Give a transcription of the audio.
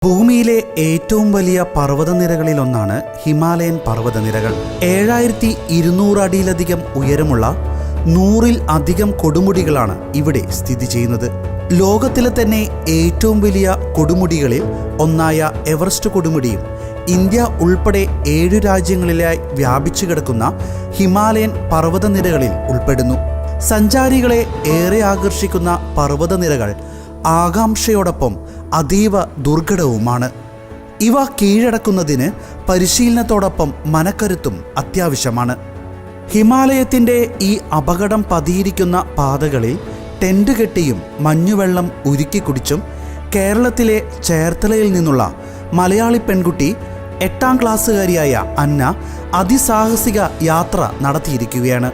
ഭൂമിയിലെ ഏറ്റവും വലിയ പർവ്വതനിരകളിലൊന്നാണ് ഹിമാലയൻ പർവ്വതനിരകൾ. 7200 അടിയിലധികം ഉയരമുള്ള 100-ൽ അധികം കൊടുമുടികളാണ് ഇവിടെ സ്ഥിതി ചെയ്യുന്നത്. ലോകത്തിലെ തന്നെ ഏറ്റവും വലിയ കൊടുമുടികളിൽ ഒന്നായ എവറസ്റ്റ് കൊടുമുടിയും ഇന്ത്യ ഉൾപ്പെടെ 7 രാജ്യങ്ങളിലായി വ്യാപിച്ചു കിടക്കുന്ന ഹിമാലയൻ പർവ്വതനിരകളിൽ ഉൾപ്പെടുന്നു. സഞ്ചാരികളെ ഏറെ ആകർഷിക്കുന്ന പർവ്വതനിരകൾ ആകാംക്ഷയോടൊപ്പം അതീവ ദുർഘടവുമാണ്. ഇവ കീഴടക്കുന്നതിന് പരിശീലനത്തോടൊപ്പം മനക്കരുത്തും അത്യാവശ്യമാണ്. ഹിമാലയത്തിൻ്റെ ഈ അപകടം പതിയിരിക്കുന്ന പാതകളിൽ ടെൻ്റ് കെട്ടിയും മഞ്ഞുവെള്ളം ഉരുക്കി കുടിച്ചും കേരളത്തിലെ ചേർത്തലയിൽ നിന്നുള്ള മലയാളി പെൺകുട്ടി 8ാം ക്ലാസ്സുകാരിയായ അന്ന അതിസാഹസിക യാത്ര നടത്തിയിരിക്കുകയാണ്.